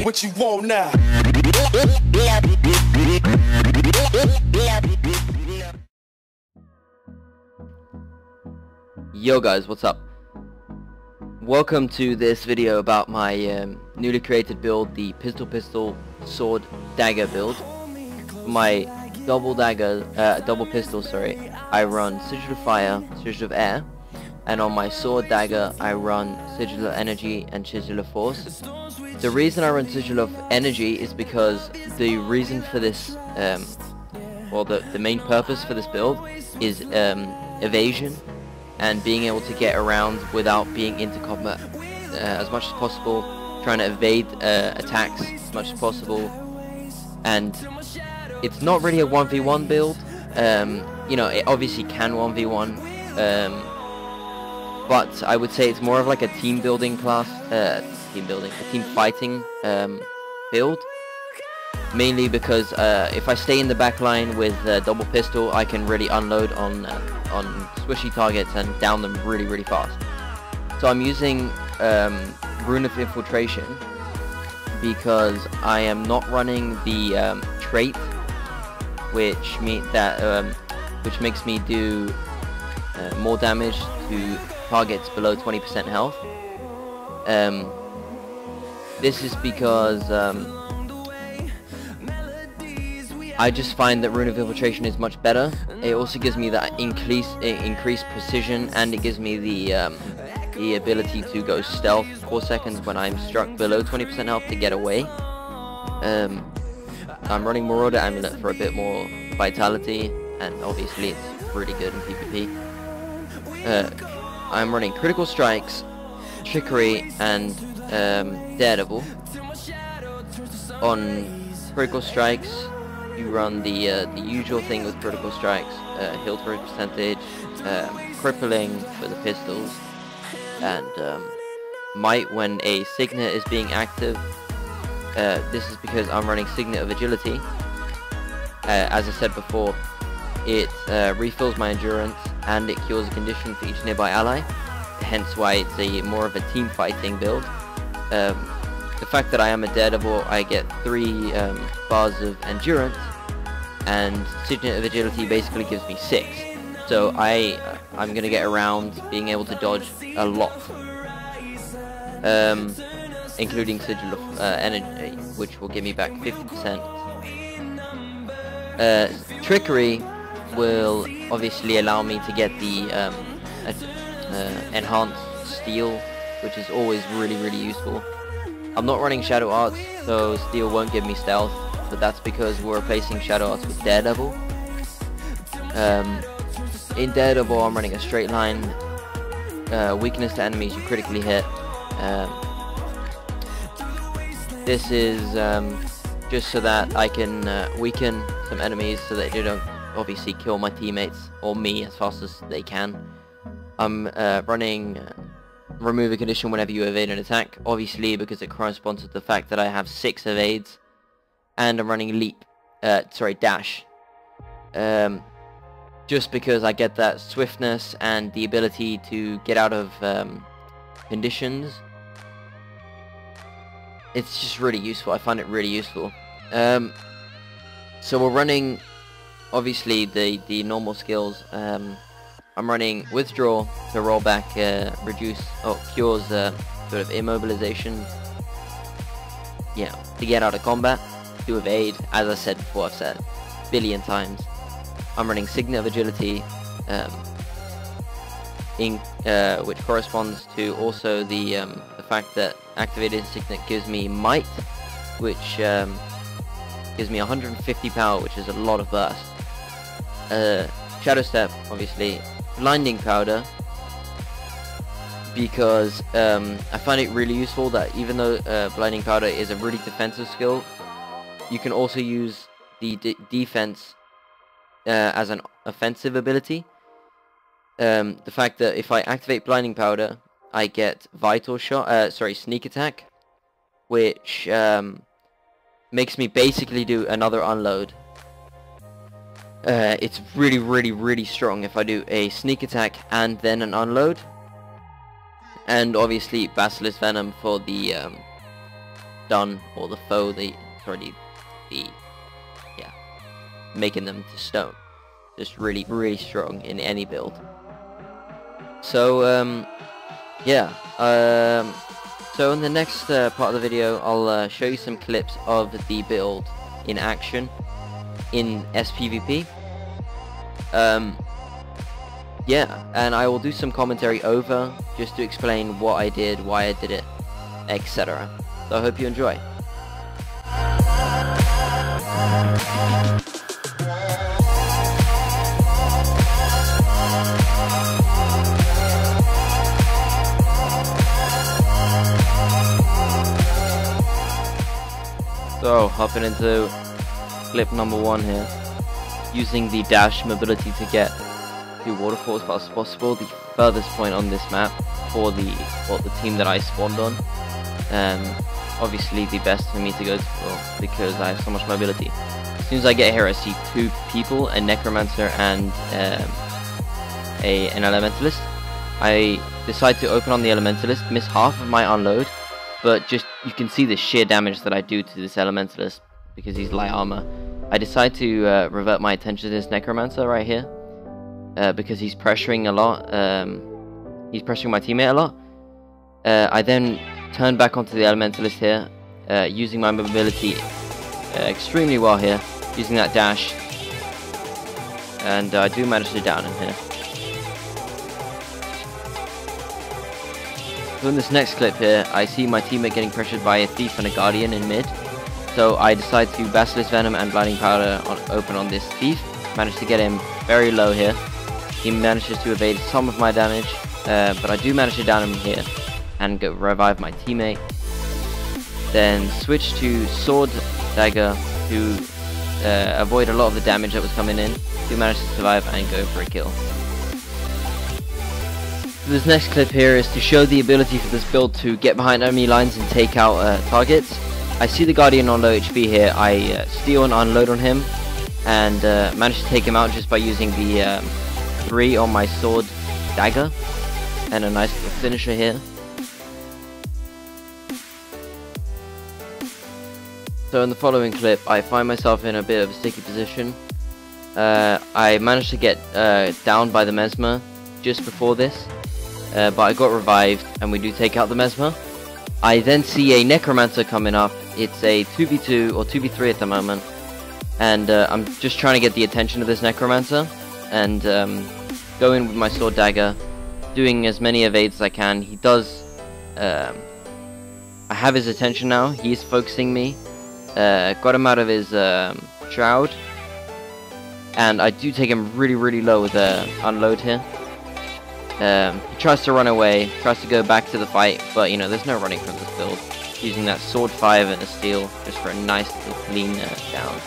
What you want now? Yo guys, what's up? Welcome to this video about my newly created build, the pistol sword dagger build. My double pistol, sorry, I run Sigil of Fire, Sigil of Air, and on my sword dagger I run Sigil of Energy and Sigil of Force. The reason I run Sigil of Energy is because the reason for this, well, the main purpose for this build is evasion and being able to get around without being into combat as much as possible, trying to evade attacks as much as possible. And it's not really a 1v1 build, you know, it obviously can 1v1, but I would say it's more of like a team building class, a team fighting build. Mainly because if I stay in the back line with double pistol, I can really unload on squishy targets and down them really fast. So I'm using Rune of Infiltration because I am not running the trait, which makes me do more damage to targets below 20% health. This is because I just find that Rune of Infiltration is much better. It also gives me that increased precision, and it gives me the ability to go stealth 4 seconds when I'm struck below 20% health to get away. I'm running Marauder Amulet for a bit more vitality, and obviously it's really good in PvP. I'm running Critical Strikes, Trickery, and Daredevil. On Critical Strikes, you run the usual thing with Critical Strikes, heal to percentage, crippling for the pistols, and might when a Signet is being active. This is because I'm running Signet of Agility. As I said before, it refills my endurance and it cures a condition for each nearby ally, hence why it's more of a team fighting build. The fact that I am a Daredevil, I get 3 bars of endurance, and Signet of Agility basically gives me 6. So I'm gonna get around being able to dodge a lot, including Sigil of Energy, which will give me back 50%. Trickery will obviously allow me to get the enhanced steel, which is always really useful. I'm not running Shadow Arts, so steel won't give me stealth, but that's because we're replacing Shadow Arts with Daredevil. In Daredevil I'm running a straight line, weakness to enemies you critically hit. This is just so that I can weaken some enemies so that they don't obviously kill my teammates or me as fast as they can. I'm running remove a condition whenever you evade an attack, obviously because it corresponds to the fact that I have 6 evades, and I'm running dash, just because I get that swiftness and the ability to get out of conditions. It's just really useful. I find it really useful. So we're running obviously the normal skills. I'm running Withdraw to roll back, cures sort of immobilization, yeah, to get out of combat, to evade, as I said before, I've said a billion times. I'm running Signet of Agility, which corresponds to also the fact that activated Signet gives me Might, which gives me 150 power, which is a lot of burst. Shadow Step, obviously. Blinding Powder, because I find it really useful that even though Blinding Powder is a really defensive skill, you can also use the defense as an offensive ability. The fact that if I activate Blinding Powder, I get Sneak Attack, which makes me basically do another unload. It's really strong if I do a sneak attack and then an unload. And obviously Basilisk Venom for the stun, or the foe, yeah, making them to stone. Just really, really strong in any build. So, yeah, so in the next part of the video, I'll show you some clips of the build in action in sPvP. Yeah, and I will do some commentary over, just to explain what I did, why I did it, etc. So I hope you enjoy. So, hopping into clip number 1 here, using the dash mobility to get to waterfall as fast as possible, the furthest point on this map for the team that I spawned on. Obviously the best for me to go to, because I have so much mobility. As soon as I get here, I see 2 people, a necromancer and an elementalist. I decide to open on the elementalist, miss half of my unload, but just you can see the sheer damage that I do to this elementalist because he's light armor. I decide to revert my attention to this necromancer right here, because he's pressuring a lot. He's pressuring my teammate a lot. I then turn back onto the elementalist here, using my mobility extremely well here, using that dash, and I do manage to down him here. So in this next clip here, I see my teammate getting pressured by a thief and a guardian in mid. So I decide to Basilisk Venom and Blinding Powder open on this thief. Manage to get him very low here. He manages to evade some of my damage, but I do manage to down him here and go revive my teammate. Then switch to Sword Dagger to avoid a lot of the damage that was coming in. Do manage to survive and go for a kill. So this next clip here is to show the ability for this build to get behind enemy lines and take out targets. I see the Guardian on low HP here. I steal and unload on him and manage to take him out just by using the 3 on my Sword Dagger and a nice little finisher here. So in the following clip, I find myself in a bit of a sticky position. I managed to get down by the Mesmer just before this, but I got revived and we do take out the Mesmer. I then see a Necromancer coming up. It's a 2v2 or 2v3 at the moment, and I'm just trying to get the attention of this Necromancer and go in with my Sword Dagger, doing as many evades as I can. He does, I have his attention now. He's focusing me. Got him out of his shroud, and I do take him really low with unload here. He tries to run away, tries to go back to the fight, but you know, there's no running from this build. Using that Sword 5 and a Steel just for a nice little clean down.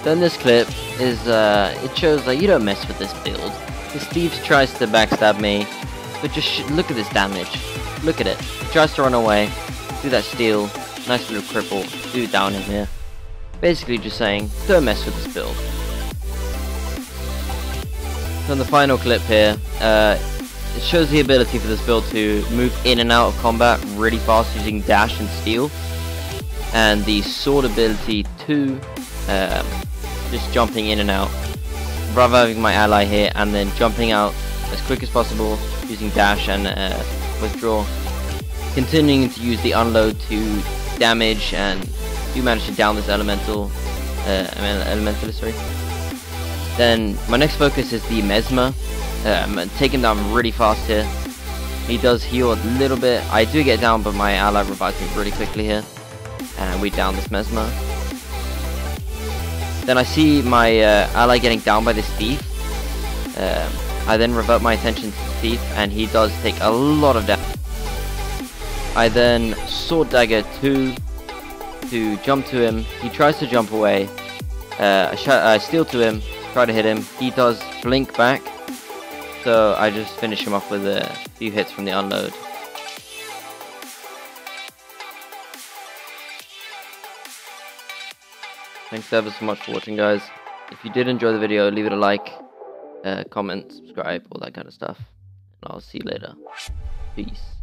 Then this clip is, it shows that you don't mess with this build. This thief tries to backstab me, but just look at this damage. Look at it. He tries to run away, do that Steel, nice little cripple, do down him here. Basically just saying, don't mess with this build. So in the final clip here, it shows the ability for this build to move in and out of combat really fast using dash and steal, and the sword ability to just jumping in and out, reviving my ally here, and then jumping out as quick as possible using dash and withdraw, continuing to use the unload to damage, and you manage to down this elementalist, sorry. Then my next focus is the Mesmer. Take him down really fast here. He does heal a little bit. I do get down, but my ally revives me really quickly here, and we down this Mesmer. Then I see my ally getting down by this thief. I then revert my attention to the thief, and he does take a lot of damage. I then Sword Dagger 2 to jump to him. He tries to jump away. I steal to him, try to hit him. He does blink back, so I just finish him off with a few hits from the unload. Thanks ever so much for watching, guys. If you did enjoy the video, leave it a like, comment, subscribe, all that kind of stuff. And I'll see you later. Peace.